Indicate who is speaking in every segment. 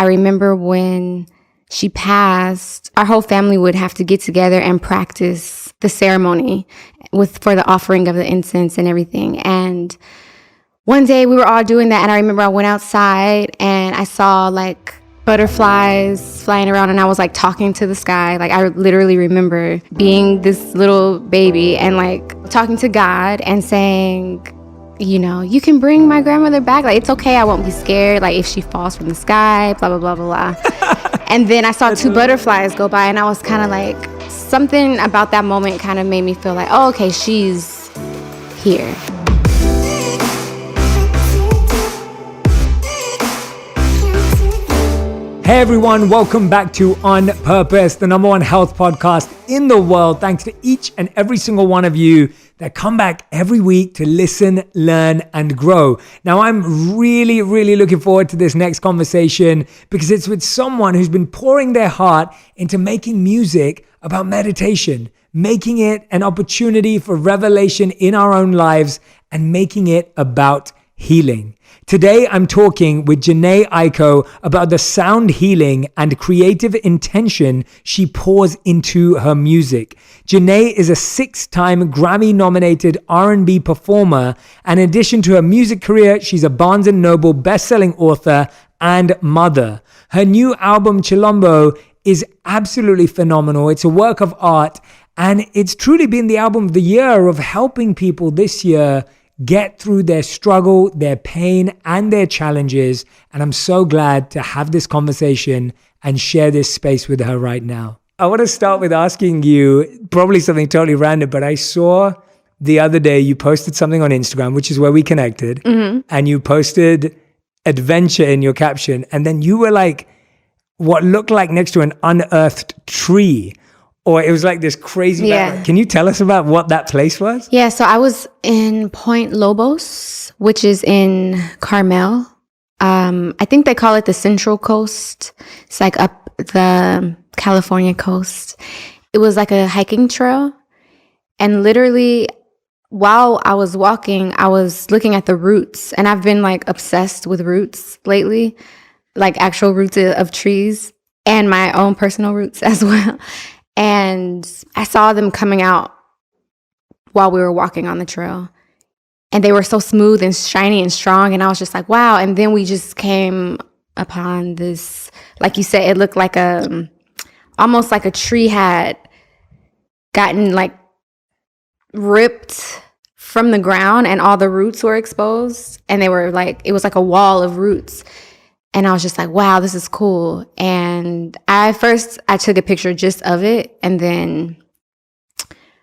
Speaker 1: I remember when she passed, our whole family would have to get together and practice the ceremony for the offering of the incense and everything. And one day we were all doing that, and I remember I went outside and I saw like butterflies flying around, and I was like talking to the sky. Like I literally remember being this little baby and like talking to God and saying, you know, you can bring my grandmother back. Like, it's okay. I won't be scared. Like, if she falls from the sky, blah, blah, blah, blah, blah. And then I saw two butterflies go by, and I was kind of like, something about that moment kind of made me feel like, oh, okay, she's here.
Speaker 2: Hey everyone, welcome back to On Purpose, the #1 health podcast in the world. Thanks to each and every single one of you that come back every week to listen, learn, and grow. Now, I'm really looking forward to this next conversation because it's with someone who's been pouring their heart into making music about meditation, making it an opportunity for revelation in our own lives, and making it about healing. Today, I'm talking with Jhen Aiko about the sound healing and creative intention she pours into her music. Jhen is a 6-time Grammy-nominated R&B performer, and in addition to her music career, she's a Barnes & Noble best-selling author and mother. Her new album, Chilombo, is absolutely phenomenal. It's a work of art, and it's truly been the album of the year of helping people this year get through their struggle, their pain, and their challenges. And I'm so glad to have this conversation and share this space with her right now. I want to start with asking you probably something totally random, but I saw the other day you posted something on Instagram, which is where we connected, and you posted adventure in your caption. And then you were like, what looked like next to an unearthed tree. Or it was like this crazy background. Can you tell us about what that place was?
Speaker 1: Yeah, so I was in Point Lobos, which is in Carmel. I think they call it the Central Coast. It's like up the California coast. It was like a hiking trail. And literally, while I was walking, I was looking at the roots. And I've been like obsessed with roots lately, like actual roots of trees and my own personal roots as well. And I saw them coming out while we were walking on the trail. And they were so smooth and shiny and strong. And I was just like, wow. And then we just came upon this, like you said, it looked like almost like a tree had gotten like ripped from the ground and all the roots were exposed. And they were like, it was like a wall of roots. And I was just like, wow, this is cool. And I took a picture just of it. And then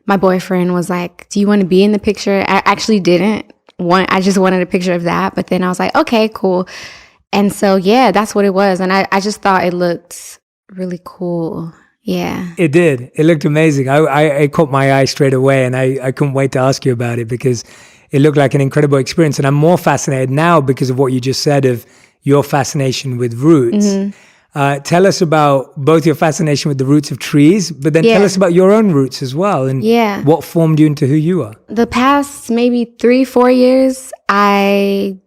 Speaker 1: my boyfriend was like, do you want to be in the picture? I actually didn't I just wanted a picture of that. But then I was like, okay, cool. And so, yeah, that's what it was. And I just thought it looked really cool. Yeah.
Speaker 2: It did. It looked amazing. I caught my eye straight away, and I couldn't wait to ask you about it because it looked like an incredible experience. And I'm more fascinated now because of what you just said of your fascination with roots. Tell us about both your fascination with the roots of trees, but then tell us about your own roots as well and what formed you into who you are.
Speaker 1: The past maybe 3-4 years, I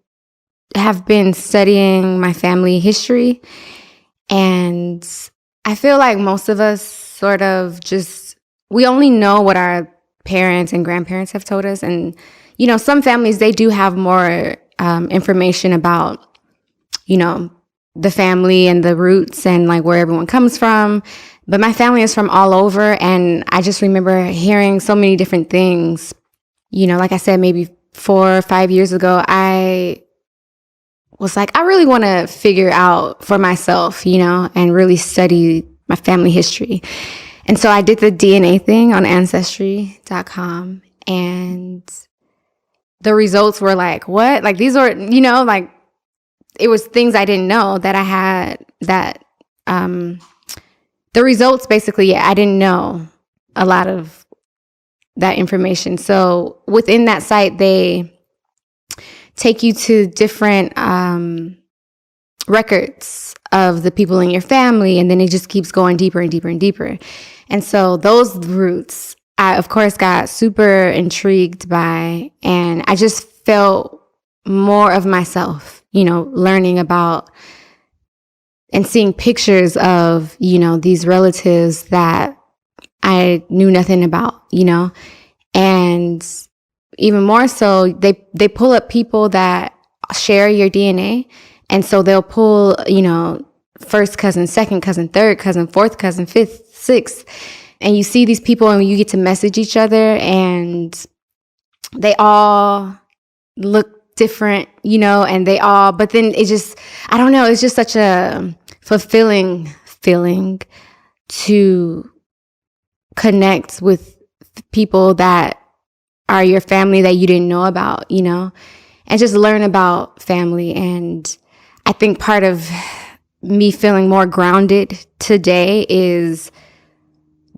Speaker 1: have been studying my family history. And I feel like most of us sort of we only know what our parents and grandparents have told us. And, you know, some families, they do have more information about, you know, the family and the roots and like where everyone comes from. But my family is from all over. And I just remember hearing so many different things. You know, like I said, maybe 4 or 5 years ago, I was like, I really want to figure out for myself, you know, and really study my family history. And so I did the DNA thing on Ancestry.com. And the results were like, what? Like these were, you know, like, it was things I didn't know that I had that, the results basically, I didn't know a lot of that information. So within that site, they take you to different records of the people in your family. And then it just keeps going deeper and deeper and deeper. And so those roots, I, of course, got super intrigued by, and I just felt more of myself, you know, learning about and seeing pictures of, these relatives that I knew nothing about, and even more so, they pull up people that share your DNA. And so they'll pull, first cousin, second cousin, third cousin, fourth cousin, fifth, sixth. And you see these people and you get to message each other and they all look different, and but then it just, I don't know, it's just such a fulfilling feeling to connect with people that are your family that you didn't know about, and just learn about family. And I think part of me feeling more grounded today is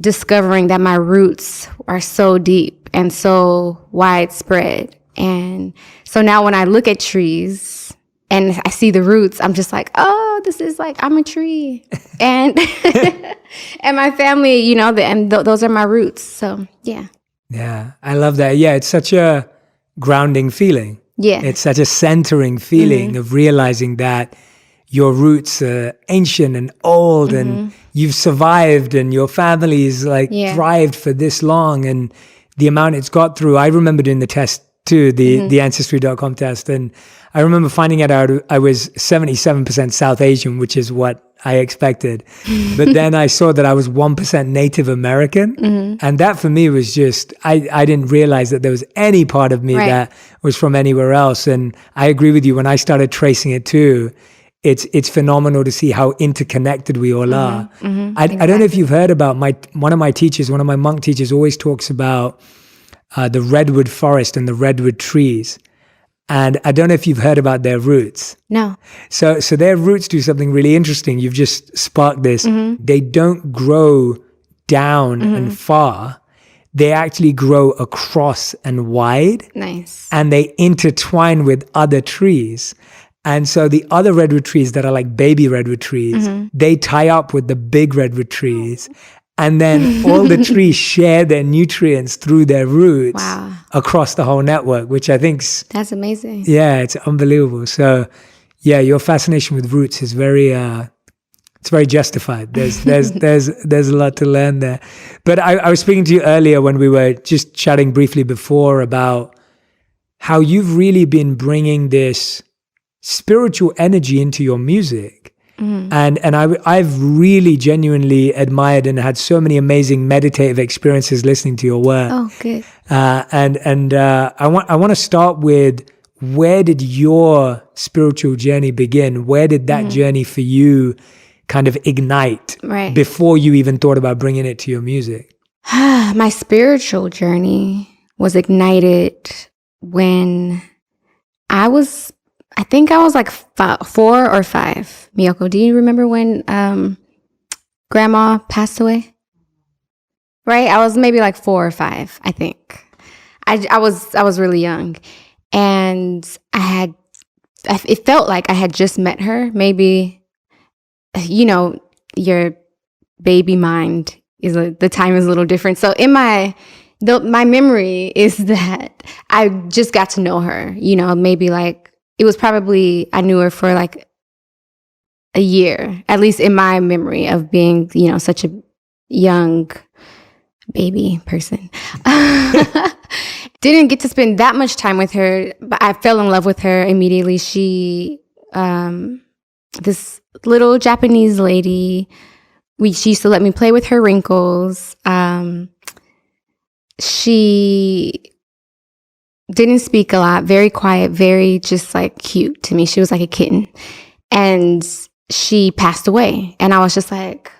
Speaker 1: discovering that my roots are so deep and so widespread. And so now when I look at trees and I see the roots, I'm just like, oh, this is like, I'm a tree. And and my family, those are my roots. So, yeah.
Speaker 2: Yeah, I love that. Yeah, it's such a grounding feeling.
Speaker 1: Yeah.
Speaker 2: It's such a centering feeling of realizing that your roots are ancient and old and you've survived and your family's thrived for this long and the amount it's got through. I remember doing the test too, the Ancestry.com test. And I remember finding out I was 77% South Asian, which is what I expected. But then I saw that I was 1% Native American. And that for me was just, I didn't realize that there was any part of me that was from anywhere else. And I agree with you, when I started tracing it too, it's phenomenal to see how interconnected we all are. I don't know if you've heard about one of my monk teachers always talks about the redwood forest and the redwood trees. And I don't know if you've heard about their roots.
Speaker 1: No.
Speaker 2: So their roots do something really interesting. You've just sparked this. They don't grow down and far. They actually grow across and wide.
Speaker 1: Nice.
Speaker 2: And they intertwine with other trees. And so the other redwood trees that are like baby redwood trees, they tie up with the big redwood trees. And then all the trees share their nutrients through their roots across the whole network, which I think's...
Speaker 1: That's amazing.
Speaker 2: Yeah, it's unbelievable. So, yeah, your fascination with roots is it's very justified. There's a lot to learn there. But I was speaking to you earlier when we were just chatting briefly before about how you've really been bringing this spiritual energy into your music. And I've really genuinely admired and had so many amazing meditative experiences listening to your work.
Speaker 1: Oh, good.
Speaker 2: I want to start with, where did your spiritual journey begin? Where did that journey for you kind of ignite before you even thought about bringing it to your music?
Speaker 1: My spiritual journey was ignited when I think I was like 4 or 5. Miyoko, do you remember when grandma passed away? Right? I was maybe like 4 or 5, I think. I was really young. And it felt like I had just met her. Maybe, your baby mind the time is a little different. So in my memory is that I just got to know her, maybe like, it was probably, I knew her for like a year, at least in my memory of being, such a young baby person. Didn't get to spend that much time with her, but I fell in love with her immediately. She, this little Japanese lady, she used to let me play with her wrinkles. She didn't speak a lot, very quiet, very just like cute to me. She was like a kitten. And she passed away. And I was just like,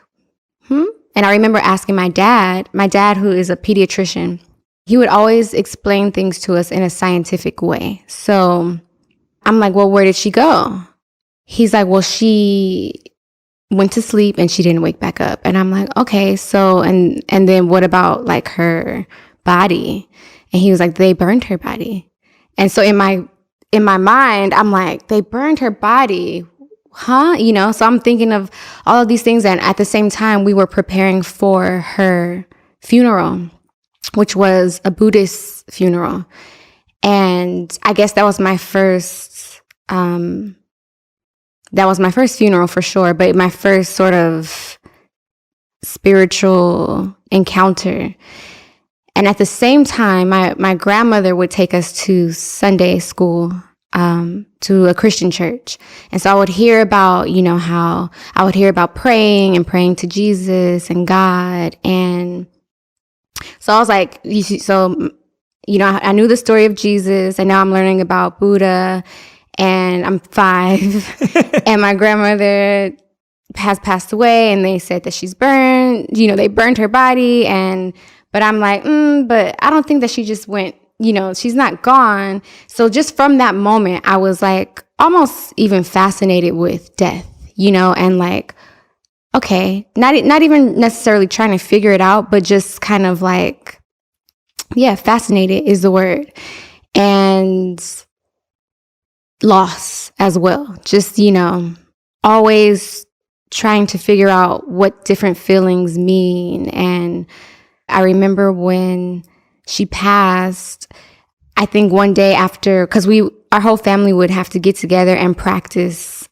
Speaker 1: And I remember asking my dad, who is a pediatrician, he would always explain things to us in a scientific way. So I'm like, well, where did she go? He's like, well, she went to sleep and she didn't wake back up. And I'm like, okay, so, and then what about like her body? And he was like, they burned her body. And so in my mind, I'm like, they burned her body, huh? So I'm thinking of all of these things. And at the same time, we were preparing for her funeral, which was a Buddhist funeral. And I guess that was my first that was my first funeral for sure, but my first sort of spiritual encounter. And at the same time, my grandmother would take us to Sunday school, to a Christian church. And so I would hear about, how I would hear about praying and praying to Jesus and God. And so I was like, I knew the story of Jesus, and now I'm learning about Buddha, and I'm 5 and my grandmother has passed away, and they said that she's burned, they burned her body. But I'm like, but I don't think that she just went, she's not gone. So just from that moment, I was like almost even fascinated with death, and like, okay, not even necessarily trying to figure it out, but just kind of like, yeah, fascinated is the word. And loss as well. Just, always trying to figure out what different feelings mean. And I remember when she passed, I think one day after, because our whole family would have to get together and practice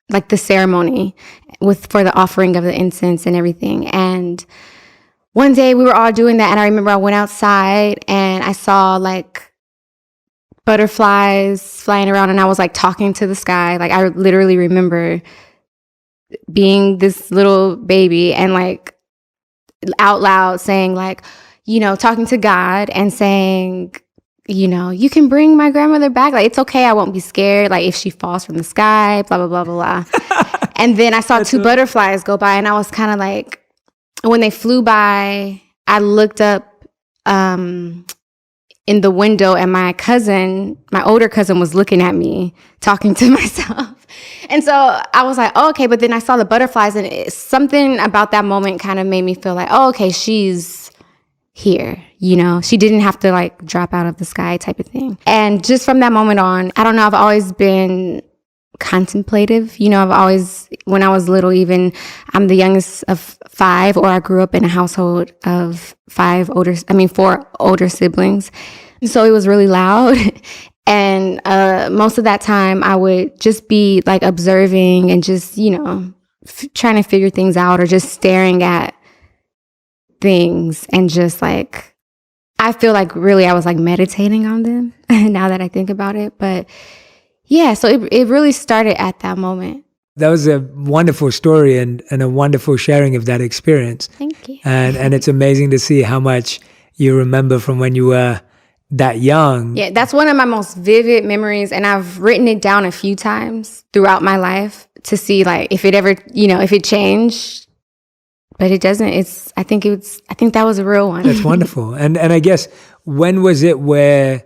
Speaker 1: like the ceremony for the offering of the incense and everything. And one day we were all doing that, and I remember I went outside and I saw like butterflies flying around, and I was like talking to the sky. Like I literally remember being this little baby and like out loud saying like, talking to God and saying, you can bring my grandmother back. Like, it's okay. I won't be scared. Like if she falls from the sky, blah, blah, blah, blah, blah. And then I saw 2 butterflies go by, and I was kind of like, when they flew by, I looked up in the window, and my older cousin was looking at me, talking to myself. And so I was like, oh, okay. But then I saw the butterflies, and something about that moment kind of made me feel like, oh, okay, she's here. She didn't have to like drop out of the sky type of thing. And just from that moment on, I don't know, I've always been contemplative. I've always, when I was little, even I'm the youngest of 5, or I grew up in a household of 4 older siblings. So it was really loud. And most of that time I would just be like observing and just, trying to figure things out, or just staring at things, and just like, I feel like really I was like meditating on them now that I think about it. But yeah, so it really started at that moment.
Speaker 2: That was a wonderful story and a wonderful sharing of that experience.
Speaker 1: Thank you.
Speaker 2: And it's amazing to see how much you remember from when you were that young.
Speaker 1: Yeah, that's one of my most vivid memories, and I've written it down a few times throughout my life to see like if it ever, if it changed. But it doesn't. I think that was a real one.
Speaker 2: That's wonderful. And I guess, when was it where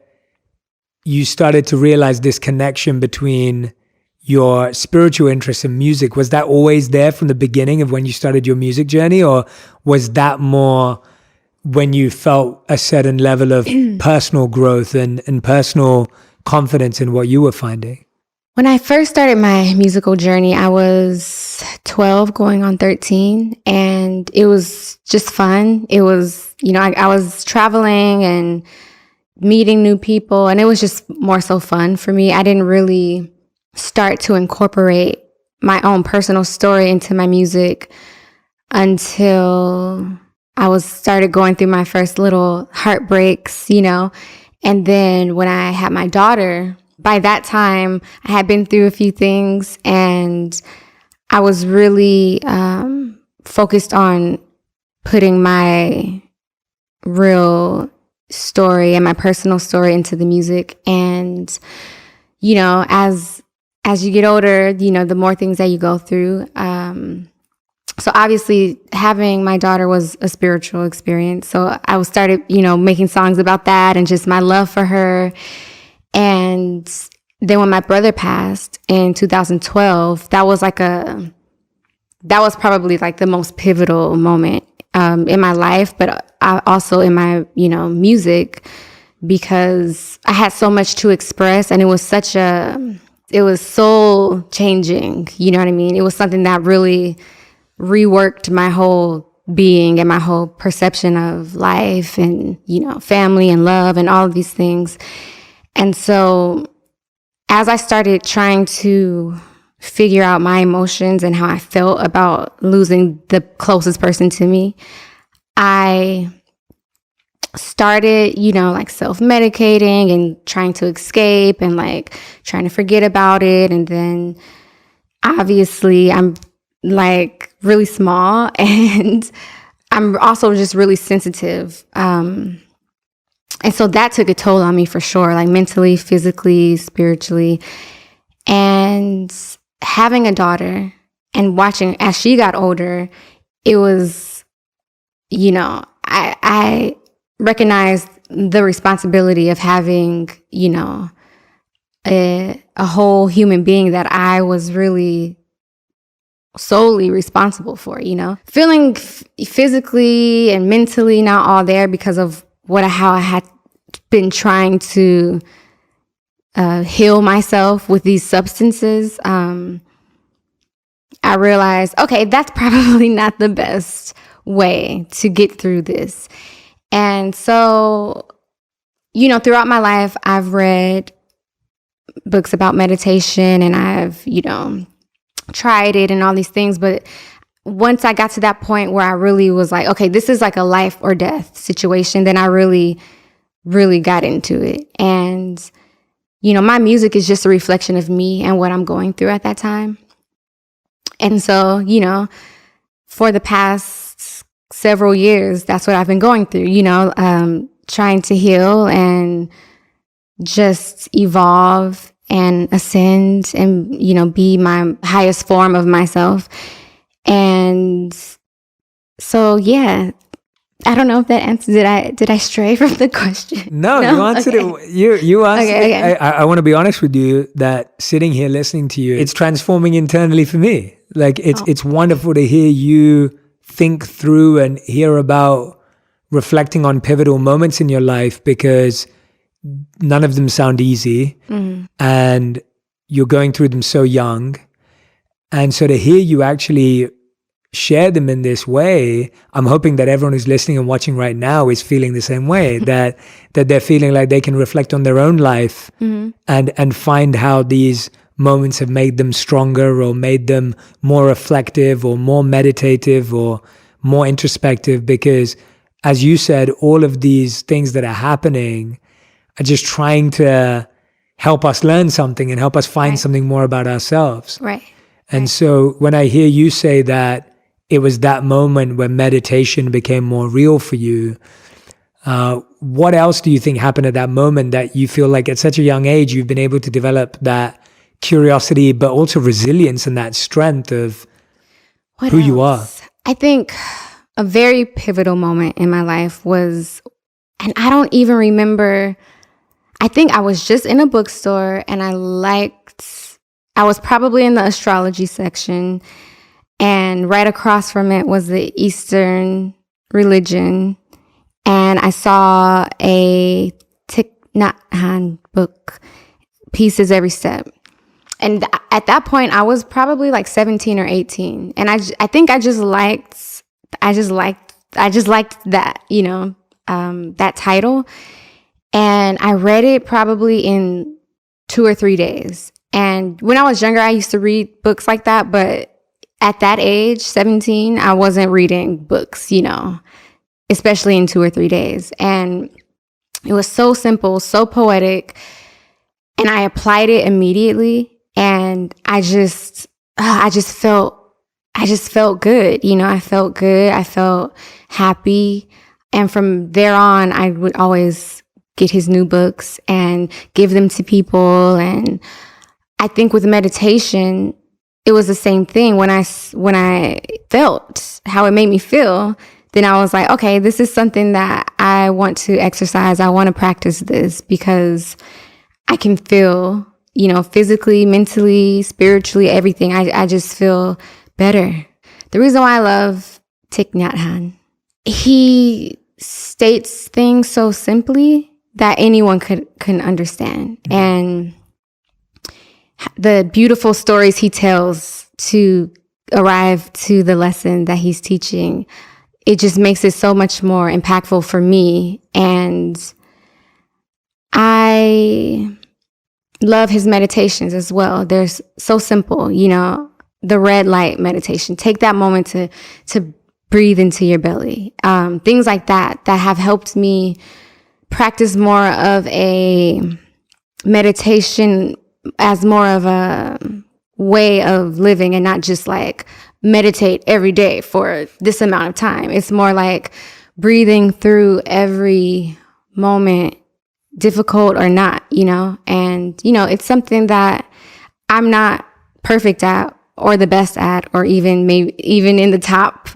Speaker 2: you started to realize this connection between your spiritual interest in music? Was that always there from the beginning of when you started your music journey, or was that more when you felt a certain level of personal growth and personal confidence in what you were finding?
Speaker 1: When I first started my musical journey, I was 12 going on 13, and it was just fun. It was, I was traveling and meeting new people, and it was just more so fun for me. I didn't really start to incorporate my own personal story into my music until I started going through my first little heartbreaks, and then when I had my daughter, by that time I had been through a few things, and I was really focused on putting my real story and my personal story into the music. And as you get older, the more things that you go through. So obviously having my daughter was a spiritual experience. So I started, making songs about that and just my love for her. And then when my brother passed in 2012, that was probably like the most pivotal moment in my life, but also in my, music, because I had so much to express, and it was soul changing. You know what I mean? It was something that really reworked my whole being and my whole perception of life and, family and love and all of these things. And so as I started trying to figure out my emotions and how I felt about losing the closest person to me, I started, like self-medicating and trying to escape and like trying to forget about it. And then obviously I'm like really small and I'm also just really sensitive. And so that took a toll on me for sure, like mentally, physically, spiritually. And having a daughter and watching as she got older, it was, I recognized the responsibility of having, a whole human being that I was really solely responsible for, feeling physically and mentally not all there because of how I had been trying to heal myself with these substances. I realized, okay, that's probably not the best way to get through this. And so, throughout my life, I've read books about meditation and I've, tried it and all these things. But once I got to that point where I really was like, okay, this is like a life or death situation, then I really, really got into it. And, my music is just a reflection of me and what I'm going through at that time. And so, for the past several years, that's what I've been going through, trying to heal and just evolve and ascend and, be my highest form of myself. And so, yeah, I don't know if that answers. Did I stray from the question?
Speaker 2: No, you answered it. You answered
Speaker 1: okay.
Speaker 2: it. I want to be honest with you that sitting here listening to you, it's transforming internally for me. Like it's wonderful to hear you think through and hear about reflecting on pivotal moments in your life, because none of them sound easy, and you're going through them so young. And so to hear you actually share them in this way, I'm hoping that everyone who's listening and watching right now is feeling the same way, that they're feeling like they can reflect on their own life and find how these moments have made them stronger or made them more reflective or more meditative or more introspective. Because as you said, all of these things that are happening are just trying to help us learn something and help us find something more about ourselves.
Speaker 1: Right.
Speaker 2: And so when I hear you say that it was that moment where meditation became more real for you, what else do you think happened at that moment that you feel like at such a young age you've been able to develop that curiosity, but also resilience and that strength of who you are?
Speaker 1: I think a very pivotal moment in my life was, and I don't even remember, I think I was just in a bookstore and I was probably in the astrology section, and right across from it was the Eastern religion. And I saw a Thich Nhat Hanh book, Pieces Every Step. And at that point, I was probably like 17 or 18. And I think I just liked that, that title. And I read it probably in 2 or 3 days. And when I was younger, I used to read books like that. But at that age, 17, I wasn't reading books, especially in 2 or 3 days. And it was so simple, so poetic. And I applied it immediately. And I just felt good. I felt good. I felt happy. And from there on, I would always get his new books and give them to people. And I think with meditation, it was the same thing. When I felt how it made me feel, then I was like, okay, this is something that I want to exercise. I want to practice this because I can feel, physically, mentally, spiritually, everything. I just feel better. The reason why I love Thich Nhat Hanh, he states things so simply that anyone can understand. And the beautiful stories he tells to arrive to the lesson that he's teaching, it just makes it so much more impactful for me. And I love his meditations as well. They're so simple, the red light meditation. Take that moment to breathe into your belly. Things like that have helped me practice more of a meditation as more of a way of living, and not just like meditate every day for this amount of time. It's more like breathing through every moment, difficult or not, and it's something that I'm not perfect at or the best at, or even in the top,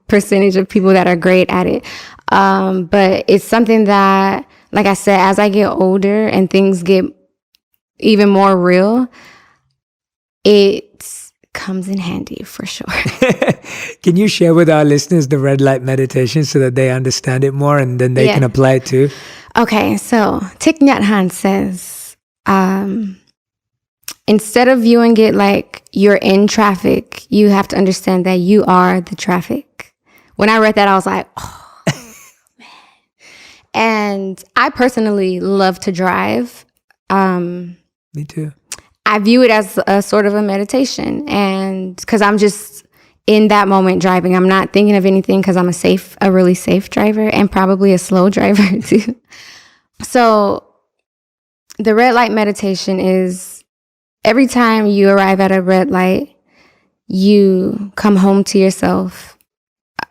Speaker 1: percentage of people that are great at it. But it's something that, like I said, as I get older and things get even more real, it comes in handy for sure.
Speaker 2: Can you share with our listeners the red light meditation so that they understand it more and then they can apply it too?
Speaker 1: Okay, so Thich Nhat Hanh says, instead of viewing it like you're in traffic, you have to understand that you are the traffic. When I read that, I was like, oh, man. And I personally love to drive.
Speaker 2: Me too.
Speaker 1: I view it as a sort of a meditation, and because I'm just in that moment driving, I'm not thinking of anything, because I'm a really safe driver, and probably a slow driver too. So the red light meditation is every time you arrive at a red light, you come home to yourself.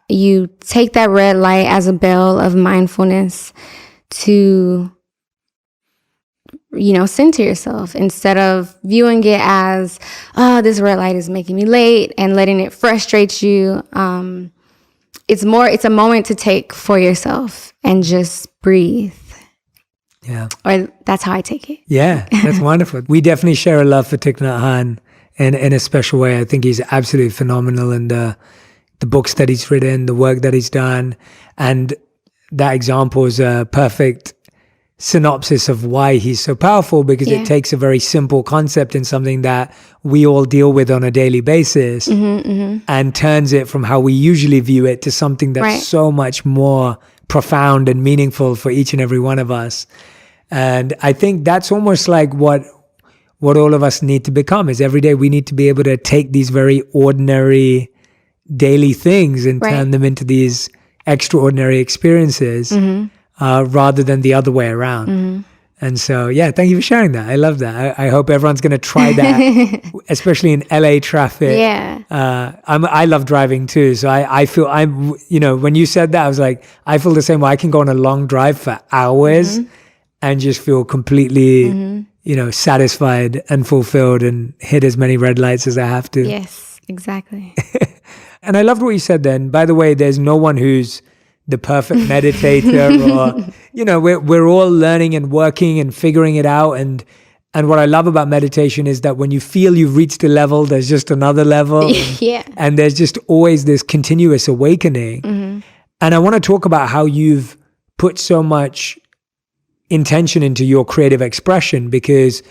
Speaker 1: You take that red light as a bell of mindfulness to center yourself, instead of viewing it as, oh, this red light is making me late, and letting it frustrate you. It's a moment to take for yourself and just breathe.
Speaker 2: Yeah.
Speaker 1: Or that's how I take it.
Speaker 2: Yeah, that's wonderful. We definitely share a love for Thich Nhat Hanh in a special way. I think he's absolutely phenomenal in the books that he's written, the work that he's done. And that example is a perfect synopsis of why he's so powerful, because it takes a very simple concept in something that we all deal with on a daily basis, and turns it from how we usually view it to something that's so much more profound and meaningful for each and every one of us. And I think that's almost like what all of us need to become, is every day we need to be able to take these very ordinary daily things and turn them into these extraordinary experiences, rather than the other way around. And so, thank you for sharing that. I love that. I hope everyone's going to try that, especially in LA traffic.
Speaker 1: Yeah.
Speaker 2: I love driving too. So I feel when you said that, I was like, I feel the same way. I can go on a long drive for hours and just feel completely, satisfied and fulfilled, and hit as many red lights as I have to.
Speaker 1: Yes, exactly.
Speaker 2: And I loved what you said then. By the way, there's no one who's the perfect meditator, or, we're all learning and working and figuring it out. And what I love about meditation is that when you feel you've reached a level, there's just another level. And there's just always this continuous awakening. And I want to talk about how you've put so much intention into your creative expression, because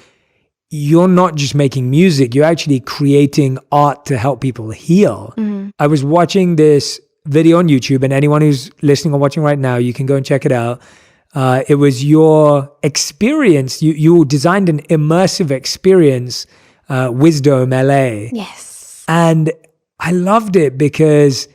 Speaker 2: you're not just making music, you're actually creating art to help people heal. I was watching this video on YouTube, and anyone who's listening or watching right now, you can go and check it out. It was your experience. You designed an immersive experience, Wisdom LA.
Speaker 1: Yes.
Speaker 2: And I loved it because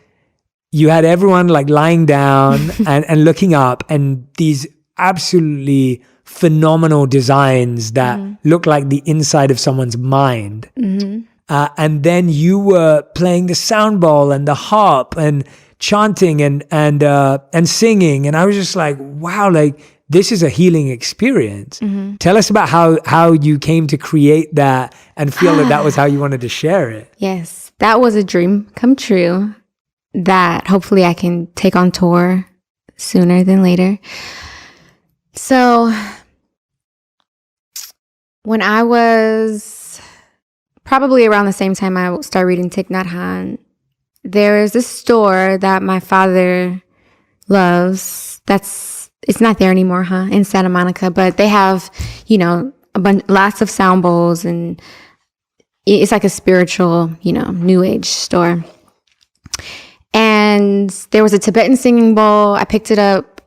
Speaker 2: you had everyone like lying down and looking up, and these absolutely phenomenal designs that look like the inside of someone's mind. And then you were playing the sound bowl and the harp and chanting and singing. And I was just like, wow, like this is a healing experience. Tell us about how you came to create that and feel that was how you wanted to share it.
Speaker 1: Yes, that was a dream come true that hopefully I can take on tour sooner than later. So when I was probably around the same time I started reading Thich Nhat Hanh, there is this store that my father loves. It's not there anymore, in Santa Monica, but they have, lots of sound bowls, and it's like a spiritual, new age store. And there was a Tibetan singing bowl. I picked it up,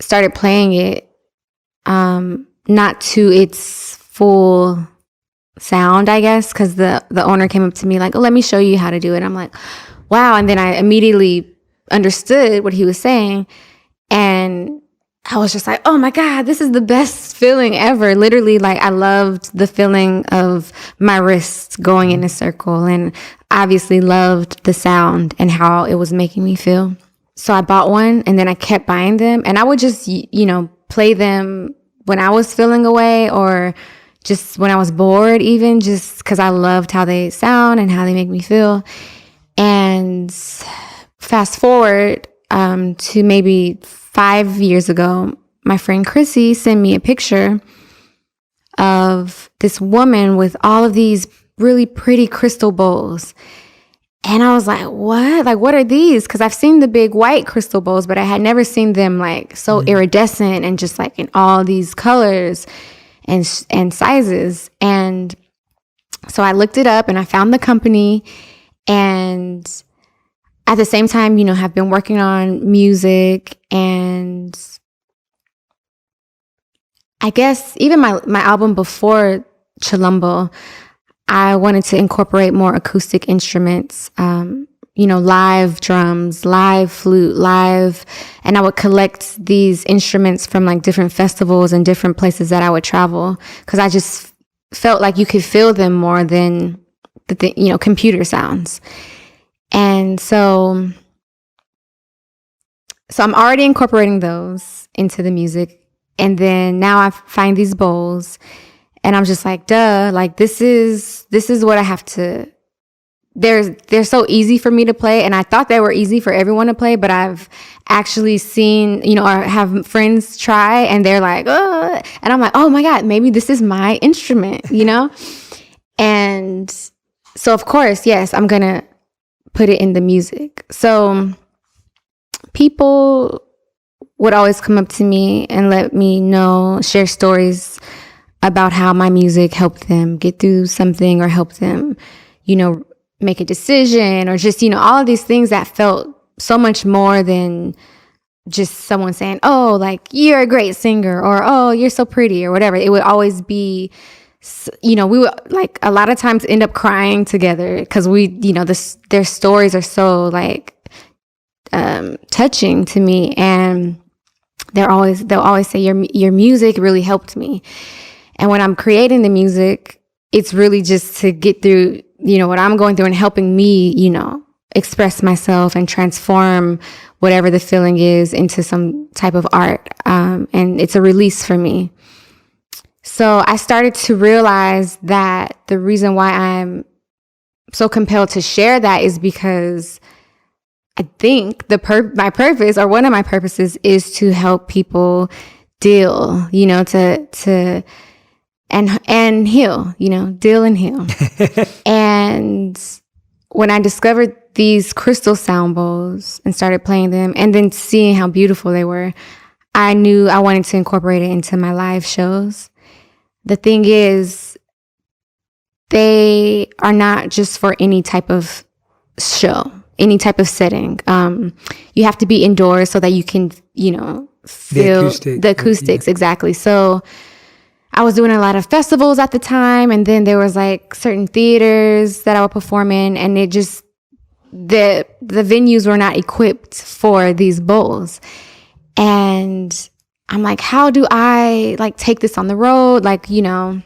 Speaker 1: started playing it, not to its full sound, I guess, because the owner came up to me like, oh, let me show you how to do it. I'm like, wow. And then I immediately understood what he was saying. And I was just like, oh my God, this is the best feeling ever. Literally, like, I loved the feeling of my wrists going in a circle, and obviously loved the sound and how it was making me feel. So I bought one, and then I kept buying them, and I would just, play them when I was feeling away, or just when I was bored, even just because I loved how they sound and how they make me feel. And fast forward to maybe 5 years ago, my friend Chrissy sent me a picture of this woman with all of these really pretty crystal bowls. And I was like, what? Like, what are these? Because I've seen the big white crystal bowls, but I had never seen them like so iridescent and just like in all these colors and sizes. And so I looked it up and I found the company, and at the same time, have been working on music, and I guess even my album before Chilumbo, I wanted to incorporate more acoustic instruments, live drums, live flute, and I would collect these instruments from like different festivals and different places that I would travel, because I just felt like you could feel them more than the computer sounds. And so I'm already incorporating those into the music. And then now I find these bowls, and I'm just like, duh, like this is what I have to. They're so easy for me to play, and I thought they were easy for everyone to play, but I've actually seen, or have friends try, and they're like, oh, and I'm like, oh my God, maybe this is my instrument, And so of course, yes, I'm gonna put it in the music. So people would always come up to me and let me know, share stories about how my music helped them get through something, or helped them, make a decision, or just, all of these things that felt so much more than just someone saying, oh, like, you're a great singer, or, oh, you're so pretty, or whatever. It would always be, we would like a lot of times end up crying together, because their stories are so like touching to me, and they'll always say your music really helped me. And when I'm creating the music, it's really just to get through what I'm going through, and helping me express myself and transform whatever the feeling is into some type of art, and it's a release for me. So I started to realize that the reason why I'm so compelled to share that is because I think my purpose, or one of my purposes, is to help people deal, to and heal, deal and heal. And when I discovered these crystal sound bowls and started playing them, and then seeing how beautiful they were, I knew I wanted to incorporate it into my live shows. The thing is, they are not just for any type of show, any type of setting. You have to be indoors so that you can, feel the acoustics. Yeah. Exactly. So I was doing a lot of festivals at the time, and then there was like certain theaters that I would perform in, and it just, the venues were not equipped for these bowls. And I'm like, how do I like take this on the road? Like, am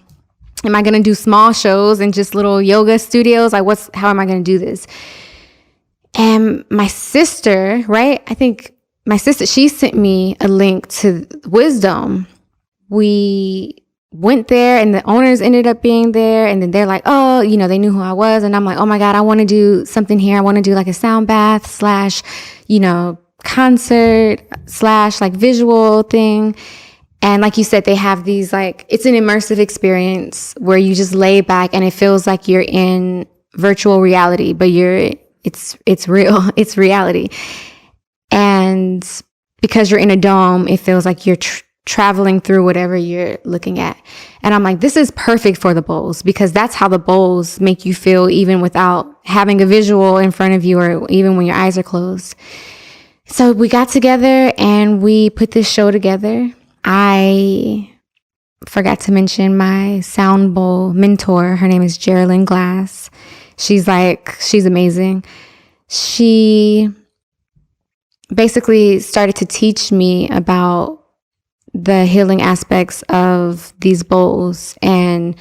Speaker 1: I going to do small shows and just little yoga studios? Like, how am I going to do this? And my sister, right? I think my sister, she sent me a link to Wisdom. We went there, and the owners ended up being there, and then they're like, oh, they knew who I was. And I'm like, oh my God, I want to do something here. I want to do like a sound bath / concert / like visual thing. And like you said, they have these, like, it's an immersive experience where you just lay back, and it feels like you're in virtual reality, but it's real, it's reality. And because you're in a dome, it feels like you're traveling through whatever you're looking at. And I'm like, this is perfect for the bowls, because that's how the bowls make you feel, even without having a visual in front of you, or even when your eyes are closed. So we got together and we put this show together. I forgot to mention my sound bowl mentor. Her name is Geraldine Glass. She's amazing. She basically started to teach me about the healing aspects of these bowls and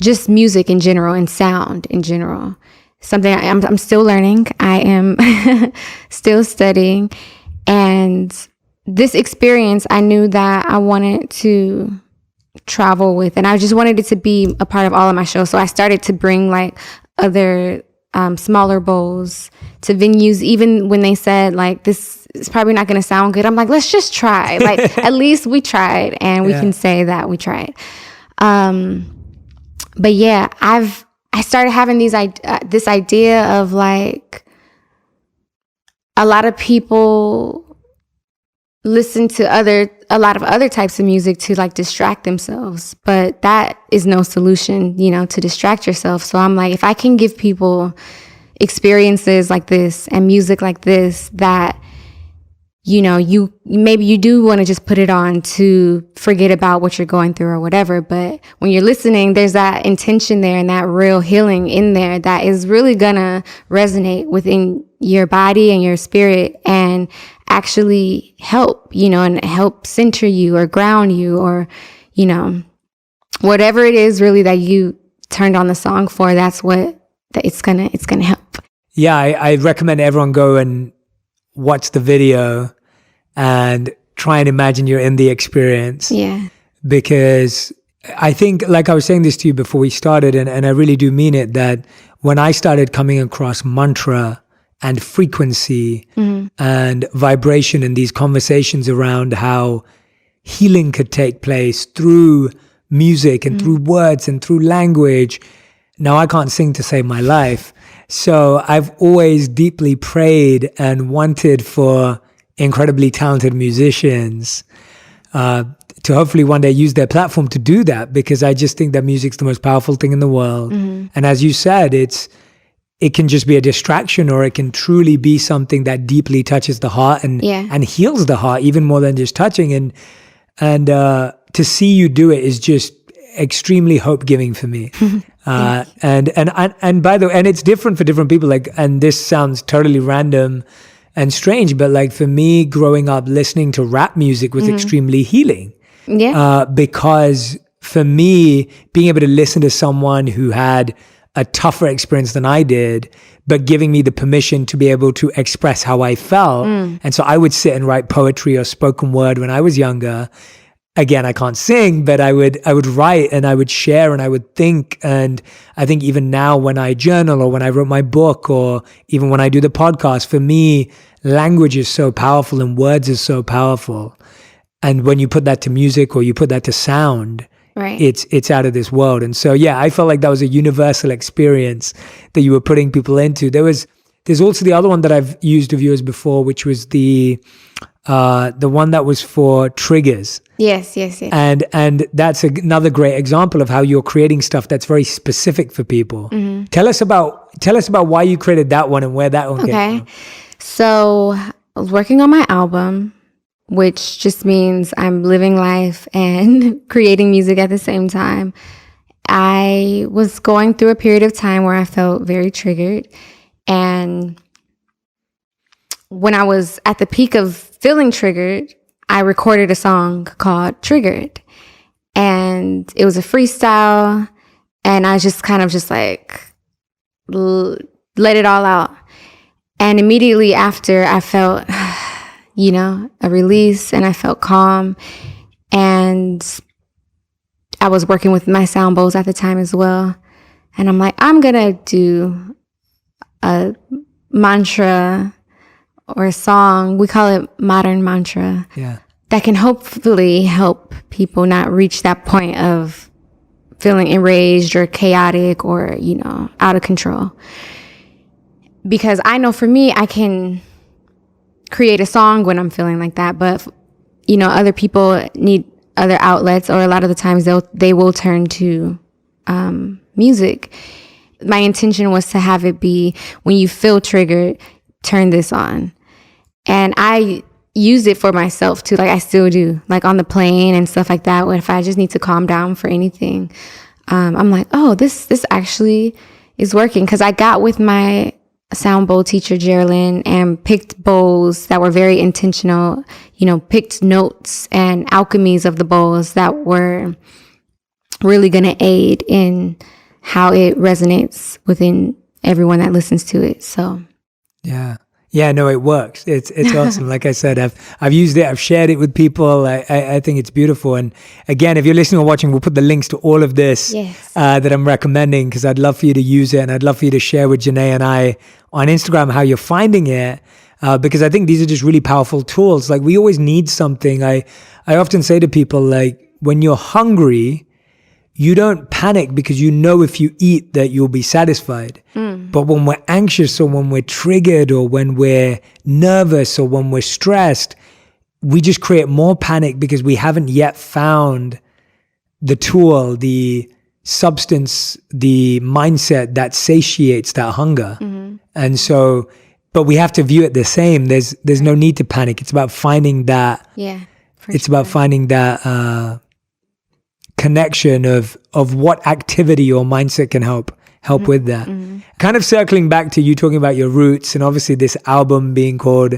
Speaker 1: just music in general and sound in general. Something I'm still learning. I am still studying. And this experience, I knew that I wanted to travel with, and I just wanted it to be a part of all of my shows. So I started to bring like other smaller bowls to venues, even when they said like, this is probably not going to sound good. I'm like, let's just try. Like, at least we tried, and we can say that we tried. But yeah, I started having this idea of like, a lot of people listen to a lot of other types of music to like distract themselves, but that is no solution, to distract yourself. So I'm like, if I can give people experiences like this and music like this, that, you maybe you do want to just put it on to forget about what you're going through or whatever. But when you're listening, there's that intention there and that real healing in there that is really gonna resonate within your body and your spirit and actually help, and help center you or ground you or, whatever it is really that you turned on the song for. That's what it's gonna help.
Speaker 2: Yeah, I recommend everyone go and watch the video and try and imagine you're in the experience.
Speaker 1: Yeah.
Speaker 2: Because I think, like I was saying this to you before we started, and I really do mean it, that when I started coming across mantra and frequency and vibration in these conversations around how healing could take place through music and through words and through language. Now, I can't sing to save my life. So I've always deeply prayed and wanted for incredibly talented musicians to hopefully one day use their platform to do that, because I just think that music's the most powerful thing in the world. And as you said, it can just be a distraction, or it can truly be something that deeply touches the heart and heals the heart even more than just touching. And to see you do it is just extremely hope-giving for me. And by the way, and it's different for different people. Like, and this sounds totally random and strange, but like for me, growing up listening to rap music was extremely healing. Because for me, being able to listen to someone who had a tougher experience than I did, but giving me the permission to be able to express how I felt. And so I would sit and write poetry or spoken word when I was younger. Again, I can't sing, but I would write and I would share and I would think. And I think even now when I journal or when I wrote my book or even when I do the podcast, for me, language is so powerful and words is so powerful. And when you put that to music or you put that to sound,
Speaker 1: right,
Speaker 2: it's out of this world. And so, yeah, I felt like that was a universal experience that you were putting people into. There's also the other one that I've used of yours before, which was the one that was for triggers.
Speaker 1: Yes.
Speaker 2: And that's another great example of how you're creating stuff that's very specific for people. Tell us about why you created that one and where that one came from.
Speaker 1: So I was working on my album, which just means I'm living life and creating music at the same time. I was going through a period of time where I felt very triggered. And when I was at the peak of feeling triggered, I recorded a song called Triggered. And it was a freestyle. And I just kind of just like let it all out. And immediately after, I felt, a release, and I felt calm. And I was working with my sound bowls at the time as well. And I'm like, I'm going to do a mantra or a song. We call it modern mantra.
Speaker 2: Yeah.
Speaker 1: That can hopefully help people not reach that point of feeling enraged or chaotic or, out of control. Because I know for me, I can create a song when I'm feeling like that. But, other people need other outlets, or a lot of the times they will turn to music. My intention was to have it be, when you feel triggered, turn this on. And I use it for myself too. Like I still do, like on the plane and stuff like that. If I just need to calm down for anything, I'm like, oh, this actually is working. Because I got with my sound bowl teacher, Geraldine, and picked bowls that were very intentional, picked notes and alchemies of the bowls that were really going to aid in how it resonates within everyone that listens to it. So,
Speaker 2: yeah, no, it works. It's awesome. Like I said, I've used it. I've shared it with people. I think it's beautiful. And again, if you're listening or watching, we'll put the links to all of this that I'm recommending, because I'd love for you to use it, and I'd love for you to share with Jhené and I on Instagram how you're finding it, because I think these are just really powerful tools. Like we always need something. I often say to people, like, when you're hungry, you don't panic because you know if you eat that you'll be satisfied. But when we're anxious, or when we're triggered, or when we're nervous, or when we're stressed, we just create more panic because we haven't yet found the tool, the substance, the mindset that satiates that hunger. And so, but we have to view it the same. There's no need to panic. It's about finding that. About finding that connection of what activity or mindset can help with that. Kind of circling back to you talking about your roots, and obviously this album being called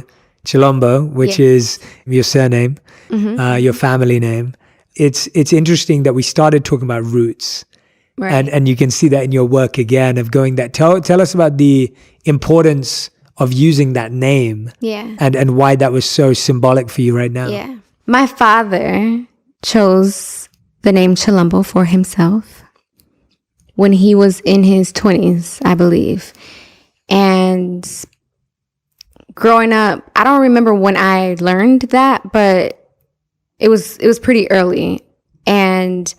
Speaker 2: Chilombo, which is your surname, your family name. It's interesting that we started talking about roots, and you can see that in your work again of going that. Tell us about the importance of using that name, and why that was so symbolic for you right now.
Speaker 1: My father chose the name Chilombo for himself when he was in his 20s, I believe. And growing up, I don't remember when I learned that, but it was pretty early. And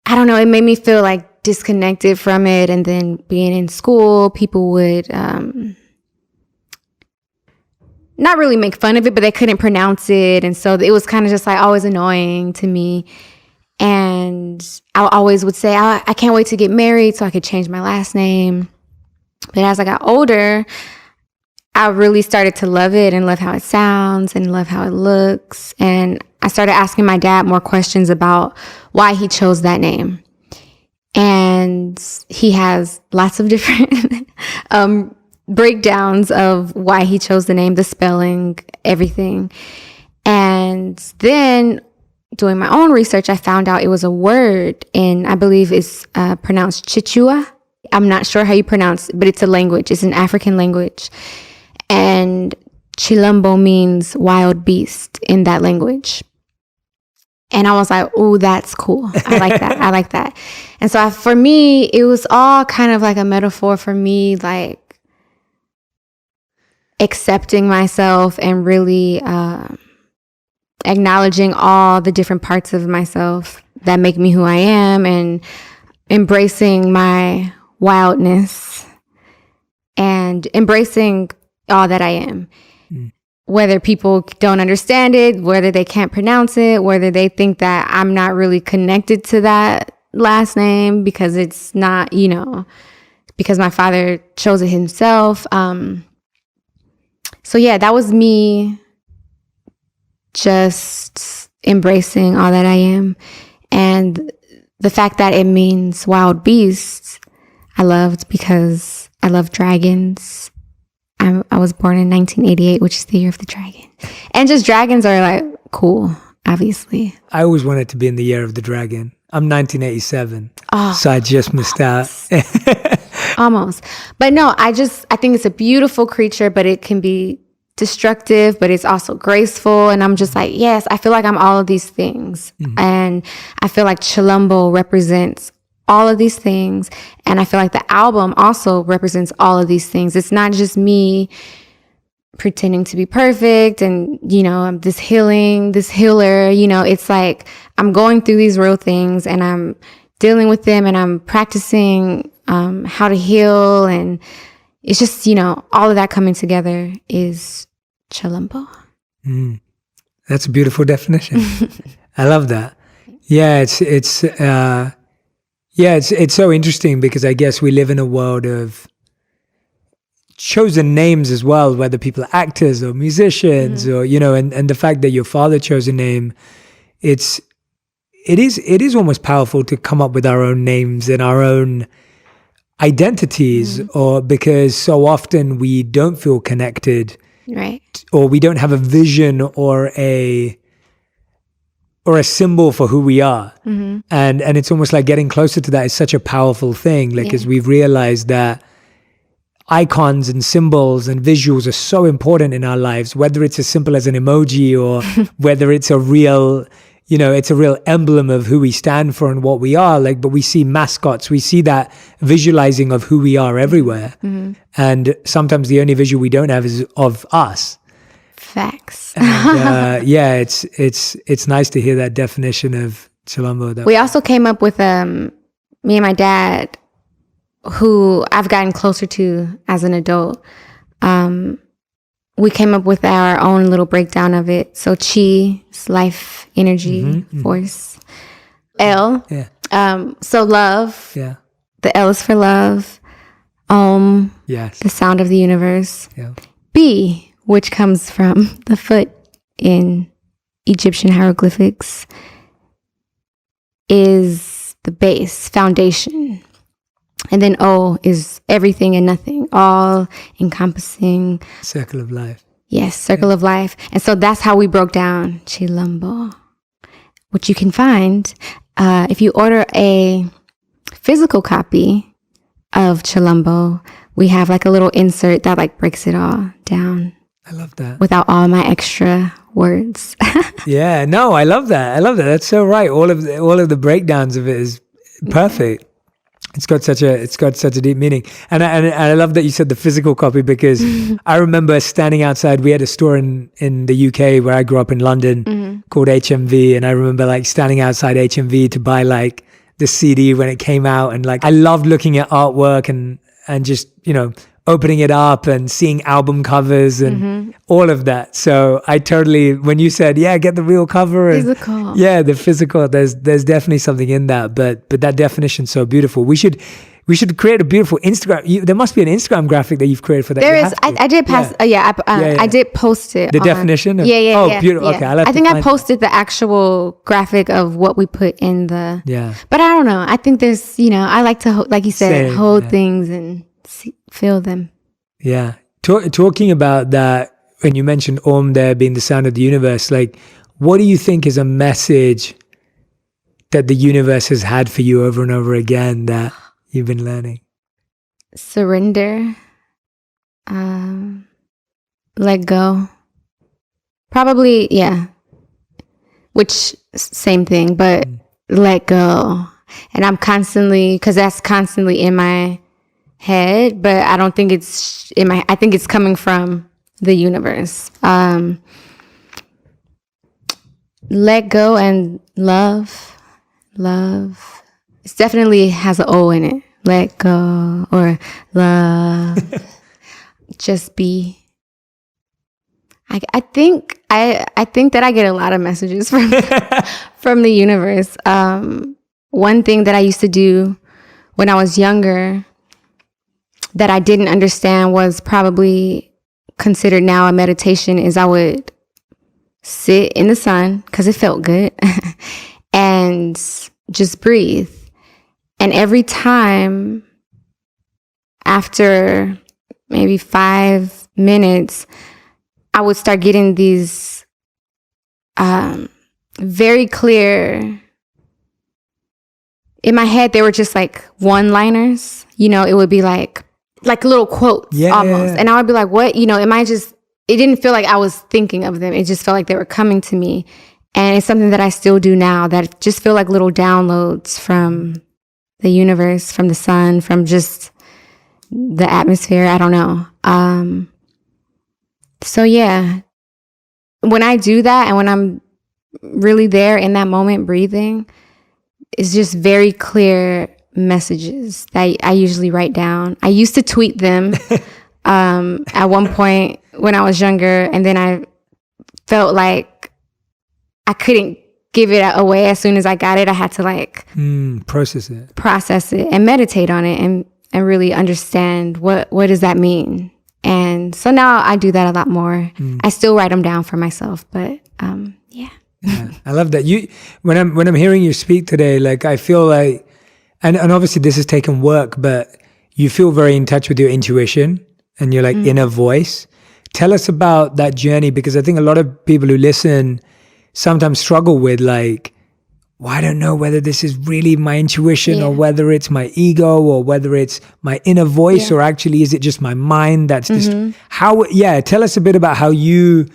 Speaker 1: I don't know, it made me feel like disconnected from it. And then being in school, people would not really make fun of it, but they couldn't pronounce it. And so it was kind of just like always annoying to me. And I always would say, I can't wait to get married so I could change my last name. But as I got older, I really started to love it and love how it sounds and love how it looks. And I started asking my dad more questions about why he chose that name. And he has lots of different breakdowns of why he chose the name, the spelling, everything. And then doing my own research, I found out it was a word in, I believe it's pronounced Chichua. I'm not sure how you pronounce it, but it's a language. It's an African language. And Chilombo means wild beast in that language. And I was like, oh, that's cool. I like that. I like that. And so for me, it was all kind of like a metaphor for me, like accepting myself and really acknowledging all the different parts of myself that make me who I am, and embracing my wildness and embracing all that I am. Whether people don't understand it, whether they can't pronounce it, whether they think that I'm not really connected to that last name because it's not, because my father chose it himself. So yeah, that was me just embracing all that I am. And the fact that it means wild beasts, I loved because I love dragons. I was born in 1988, which is the year of the dragon. And just dragons are like cool, obviously.
Speaker 2: I always wanted to be in the year of the dragon. I'm 1987, so I just missed out.
Speaker 1: Almost. But no, I think it's a beautiful creature, but it can be destructive, but it's also graceful. And I'm just like, yes, I feel like I'm all of these things. And I feel like Chilombo represents all of these things. And I feel like the album also represents all of these things. It's not just me pretending to be perfect and, I'm this healer, it's like I'm going through these real things and I'm dealing with them and I'm practicing how to heal. And it's just, all of that coming together is Chilombo.
Speaker 2: That's a beautiful definition. I love that. Yeah, it's so interesting because I guess we live in a world of chosen names as well, whether people are actors or musicians or, you know, and the fact that your father chose a name, it is almost powerful to come up with our own names and our own identities, or because so often we don't feel connected,
Speaker 1: Right.
Speaker 2: or we don't have a vision or a symbol for who we are. And it's almost like getting closer to that is such a powerful thing, like, as we've realized that icons and symbols and visuals are so important in our lives, whether it's as simple as an emoji or whether it's a real, you know, it's a real emblem of who we stand for and what we are. Like, but we see mascots, we see that visualizing of who we are everywhere. And sometimes the only visual we don't have is of us.
Speaker 1: Facts.
Speaker 2: And, it's nice to hear that definition of Chilombo.
Speaker 1: We also came up with, me and my dad, who I've gotten closer to as an adult. We came up with our own little breakdown of it. So chi is life, energy, force. L. So love.
Speaker 2: Yeah.
Speaker 1: The L is for love.
Speaker 2: Yes.
Speaker 1: The sound of the universe.
Speaker 2: Yeah.
Speaker 1: B, which comes from the foot in Egyptian hieroglyphics, is the base, foundation. And then O is everything and nothing, all encompassing.
Speaker 2: Circle of life.
Speaker 1: Yes, circle of life. And so that's how we broke down Chilombo, which you can find if you order a physical copy of Chilombo. We have like a little insert that like breaks it all down.
Speaker 2: I love that.
Speaker 1: Without all my extra words.
Speaker 2: Yeah, no, I love that. That's so right. All of the breakdowns of it is perfect. It's got such a deep meaning, and I love that you said the physical copy, because I remember standing outside. We had a store in the UK where I grew up in London called HMV, and I remember like standing outside HMV to buy like the CD when it came out, and like I loved looking at artwork and just, you know, opening it up and seeing album covers and all of that. So I totally, when you said, yeah, get the real cover. And,
Speaker 1: physical.
Speaker 2: Yeah, the physical, there's definitely something in that. But that definition's so beautiful. We should create a beautiful Instagram. There must be an Instagram graphic that you've created for that.
Speaker 1: There is. I did pass. I did post it.
Speaker 2: The definition?
Speaker 1: Yeah.
Speaker 2: Beautiful.
Speaker 1: Yeah.
Speaker 2: Okay,
Speaker 1: I think I posted the actual graphic of what we put in the.
Speaker 2: Yeah.
Speaker 1: But I don't know. I think there's, you know, I like to, like you said, hold things and feel them.
Speaker 2: Yeah. Talking about that, when you mentioned Om there being the sound of the universe, like, what do you think is a message that the universe has had for you over and over again that you've been learning?
Speaker 1: Surrender. Let go. Probably, yeah. Which, same thing, but let go. And I'm constantly, because that's constantly in my head, but I don't think it's in my, I think it's coming from the universe. Let go and love. It definitely has an O in it. Let go or love. Just be. I think that I get a lot of messages from from the universe. One thing that I used to do when I was younger that I didn't understand was probably considered now a meditation is I would sit in the sun because it felt good and just breathe. And every time after maybe 5 minutes, I would start getting these very clear, in my head, they were just like one-liners. You know, it would be like little quotes almost. Yeah. And I would be like, what? You know, it didn't feel like I was thinking of them. It just felt like they were coming to me. And it's something that I still do now, that just feel like little downloads from the universe, from the sun, from just the atmosphere. I don't know. So yeah, when I do that and when I'm really there in that moment breathing, it's just very clear messages that I usually write down. I used to tweet them at one point when I was younger, and then I felt like I couldn't give it away as soon as I got it. I had to like
Speaker 2: process it
Speaker 1: and meditate on it and really understand what does that mean. And so now I do that a lot more. I still write them down for myself, but yeah.
Speaker 2: Yeah, I love that. When I'm hearing you speak today, like I feel like, and obviously this has taken work, but you feel very in touch with your intuition and your like inner voice. Tell us about that journey, because I think a lot of people who listen sometimes struggle with like, well, I don't know whether this is really my intuition or whether it's my ego or whether it's my inner voice or actually is it just my mind that's just tell us a bit about how you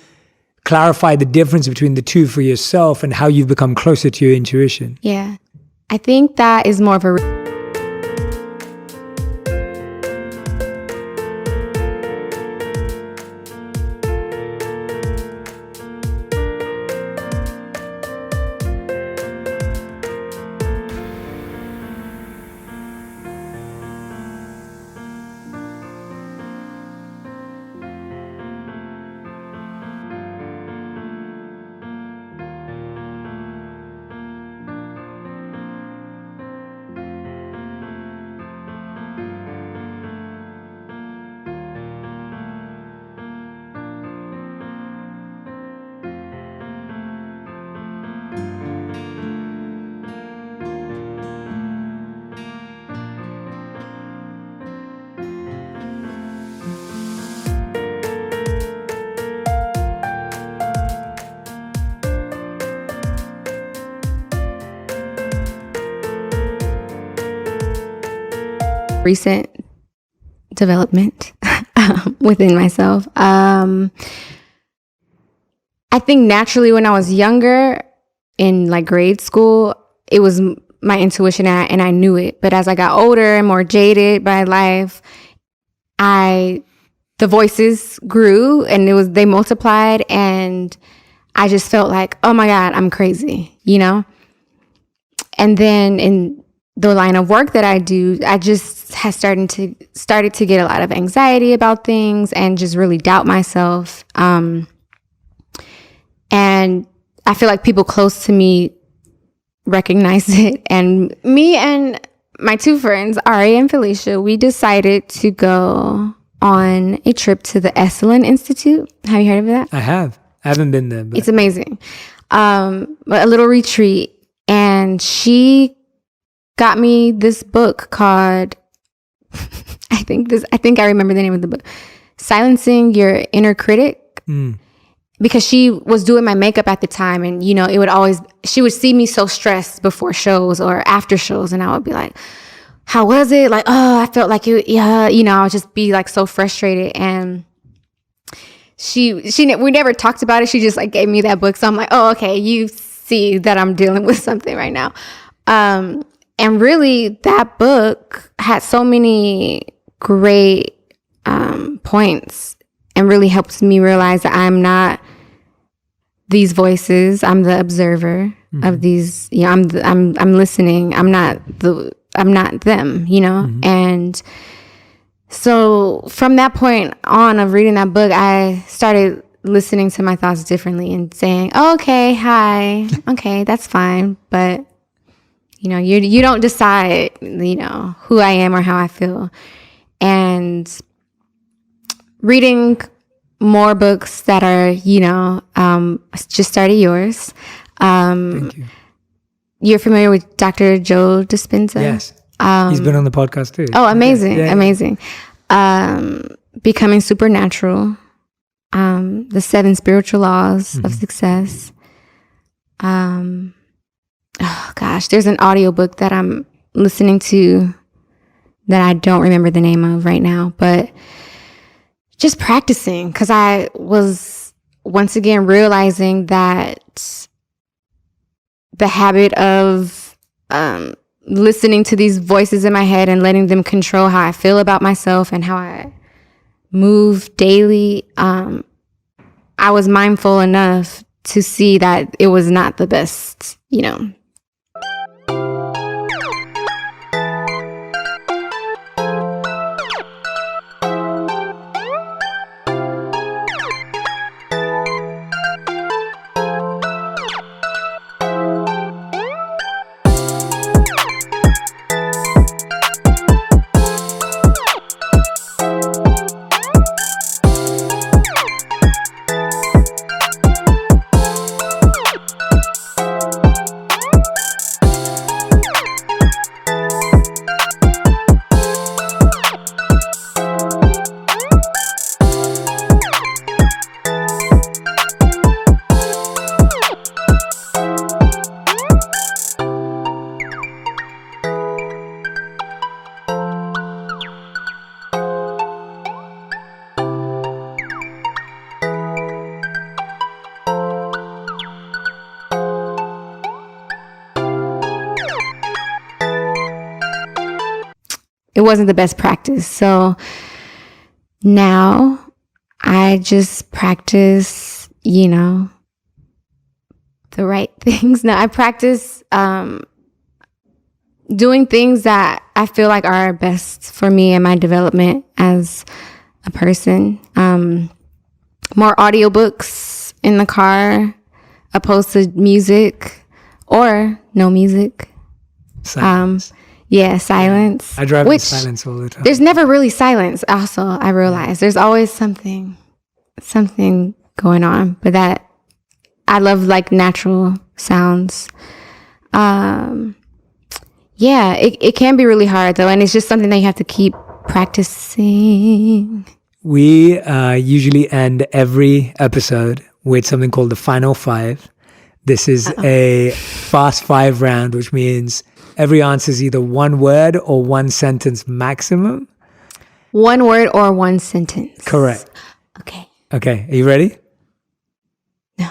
Speaker 2: clarify the difference between the two for yourself and how you've become closer to your intuition.
Speaker 1: Yeah. I think that is more of a recent development within myself. I think naturally when I was younger in like grade school, it was my intuition and I knew it. But as I got older and more jaded by life, the voices grew and they multiplied, and I just felt like, oh my God, I'm crazy, you know? And then in the line of work that I do, I just started to get a lot of anxiety about things and just really doubt myself. And I feel like people close to me recognize it. And me and my two friends, Ari and Felicia, we decided to go on a trip to the ESTEEM Institute. Have you heard of that?
Speaker 2: I have. I haven't been there. But
Speaker 1: it's amazing. A little retreat. And she got me this book called, I think I remember the name of the book, Silencing Your Inner Critic. Because she was doing my makeup at the time, and you know, she would see me so stressed before shows or after shows, and I would be like, how was it? Like, oh, I felt like it, yeah, you know, I would just be like so frustrated. And we never talked about it. She just like gave me that book. So I'm like, oh, okay, you see that I'm dealing with something right now. And really, that book had so many great points, and really helps me realize that I'm not these voices. I'm the observer of these. You know, I'm listening. I'm not them. You know, and so from that point on of reading that book, I started listening to my thoughts differently and saying, oh, okay, hi, okay, that's fine, but you know, you don't decide, you know, who I am or how I feel. And reading more books that are, you know, just started yours.
Speaker 2: Thank you.
Speaker 1: You're familiar with Dr. Joe Dispenza?
Speaker 2: Yes. He's been on the podcast too.
Speaker 1: Oh, amazing. Yeah. Amazing. Becoming Supernatural. The 7 Spiritual Laws of Success. Oh gosh, there's an audiobook that I'm listening to that I don't remember the name of right now, but just practicing, because I was once again realizing that the habit of listening to these voices in my head and letting them control how I feel about myself and how I move daily, I was mindful enough to see that it was not the best, you know. it wasn't the best practice. So now I just practice, the right things. Now I practice doing things that I feel like are best for me and my development as a person. More audiobooks in the car opposed to music or no music.
Speaker 2: Silence.
Speaker 1: Silence.
Speaker 2: I drive in silence all the time.
Speaker 1: There's never really silence. Also, I realize there's always something going on, but that I love like natural sounds. It can be really hard though, and it's just something that you have to keep practicing.
Speaker 2: We usually end every episode with something called the Final Five. This is a fast 5 round, which means every answer is either one word or one sentence maximum.
Speaker 1: One word or one sentence.
Speaker 2: Correct.
Speaker 1: Okay.
Speaker 2: Okay. Are you ready?
Speaker 1: No.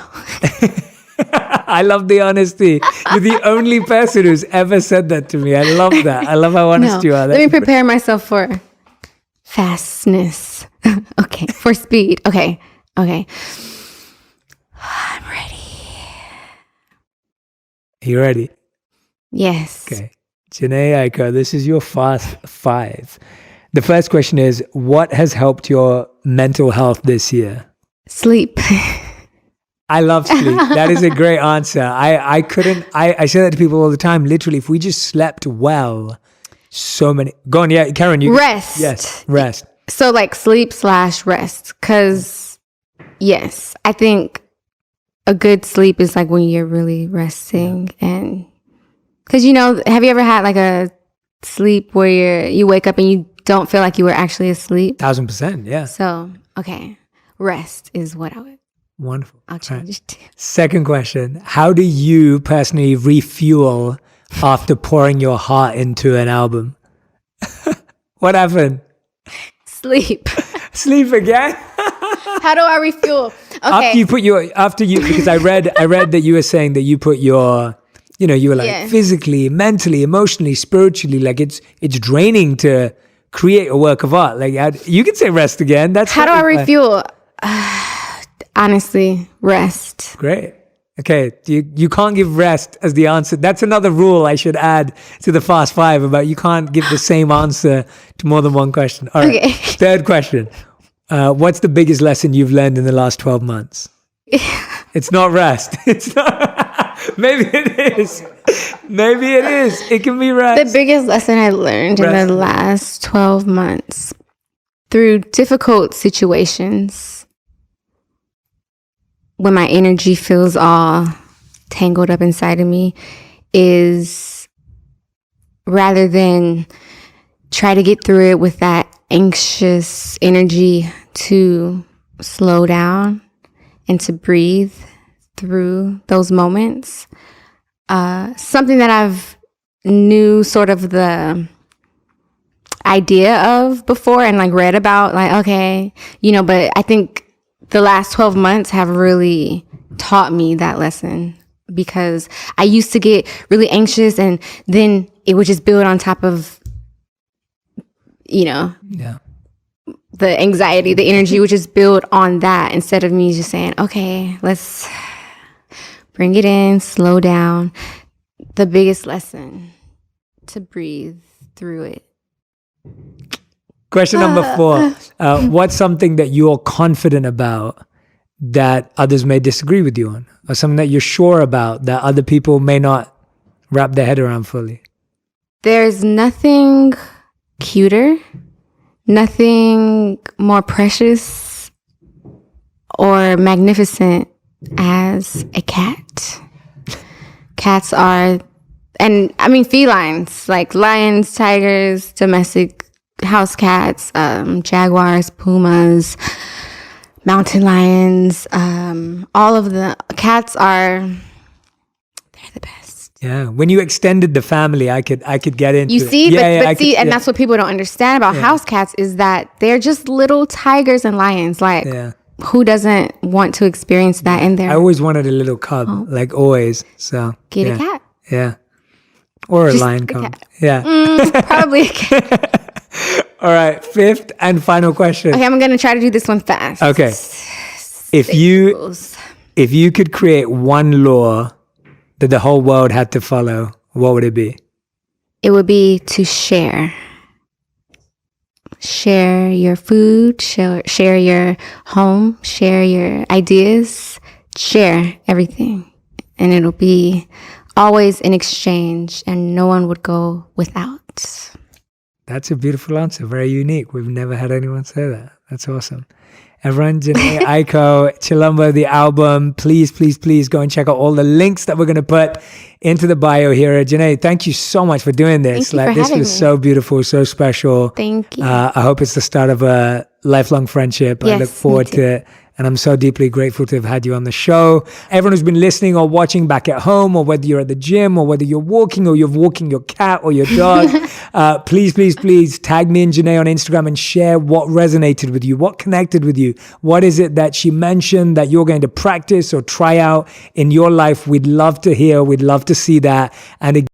Speaker 2: I love the honesty. You're the only person who's ever said that to me. I love that. I love how honest you are.
Speaker 1: Let me prepare myself for fastness. Okay. For speed. Okay. I'm ready.
Speaker 2: Are you ready?
Speaker 1: Yes.
Speaker 2: Okay. Jhen, Aiko, this is your fast 5. The first question is, what has helped your mental health this year?
Speaker 1: Sleep.
Speaker 2: I love sleep. That is a great answer. I say that to people all the time. Literally, if we just slept well, so many. Go on, yeah, Karen. You
Speaker 1: rest.
Speaker 2: Yes, rest.
Speaker 1: So like sleep/rest. Because yes, I think a good sleep is like when you're really resting, and because have you ever had like a sleep where you wake up and you don't feel like you were actually asleep?
Speaker 2: 1000%, yeah.
Speaker 1: So okay, rest is what I would.
Speaker 2: Wonderful.
Speaker 1: I'll change it too.
Speaker 2: Second question: how do you personally refuel after pouring your heart into an album? What
Speaker 1: Sleep.
Speaker 2: Sleep again?
Speaker 1: How do I refuel? Okay.
Speaker 2: Because I read that you were saying that you put your, you were like physically, mentally, emotionally, spiritually, like it's draining to create a work of art. Like you can say rest again. That's
Speaker 1: how do I refuel? Honestly, rest.
Speaker 2: Great. Okay, you can't give rest as the answer. That's another rule I should add to the Fast 5 about you can't give the same answer to more than one question. All right. Okay. Third question. What's the biggest lesson you've learned in the last 12 months? It's not rest. It's not. Maybe it is. Maybe it is. It can be rest.
Speaker 1: The biggest lesson I learned in the last 12 months through difficult situations, when my energy feels all tangled up inside of me, is rather than try to get through it with that anxious energy, to slow down and to breathe through those moments. Something that I've knew sort of the idea of before and like read about, like, okay, but I think the last 12 months have really taught me that lesson, because I used to get really anxious and then it would just build on top of, the anxiety, the energy would just build on that, instead of me just saying, okay, let's bring it in, slow down. The biggest lesson, to breathe through it.
Speaker 2: Question number 4. What's something that you're confident about that others may disagree with you on? Or something that you're sure about that other people may not wrap their head around fully?
Speaker 1: There's nothing cuter, nothing more precious or magnificent as a cat. Cats are, and I mean felines, like lions, tigers, domestic house cats, jaguars, pumas, mountain lions, all of the cats they're the best.
Speaker 2: Yeah, when you extended the family, I could get into
Speaker 1: you see, it. And that's what people don't understand about house cats, is that they're just little tigers and lions. Like, who doesn't want to experience that in there?
Speaker 2: I always wanted a little cub, like always. So
Speaker 1: get a cat.
Speaker 2: Yeah. Or a lion cub.
Speaker 1: Yeah. Probably a cat.
Speaker 2: All right, fifth and final question.
Speaker 1: Okay, I'm going to try to do this one fast.
Speaker 2: Okay. If you could create one law that the whole world had to follow, what would it be?
Speaker 1: It would be to share. Share your food, share your home, share your ideas, share everything. And it'll be always in exchange and no one would go without.
Speaker 2: That's a beautiful answer. Very unique. We've never had anyone say that. That's awesome. Everyone, Jhen, Aiko, Chilumbo, the album. Please, please, please go and check out all the links that we're going to put into the bio here. Jhen, thank you so much for doing this.
Speaker 1: Thank you for
Speaker 2: This
Speaker 1: having
Speaker 2: was
Speaker 1: me.
Speaker 2: so beautiful, so special.
Speaker 1: Thank you.
Speaker 2: I hope it's the start of a lifelong friendship.
Speaker 1: Yes,
Speaker 2: I look forward
Speaker 1: me too.
Speaker 2: to it. And I'm so deeply grateful to have had you on the show. Everyone who's been listening or watching back at home, or whether you're at the gym, or whether you're walking, or you're walking your cat or your dog, please, please, please tag me and Jhen on Instagram and share what resonated with you, what connected with you. What is it that she mentioned that you're going to practice or try out in your life? We'd love to hear. We'd love to see that. And again,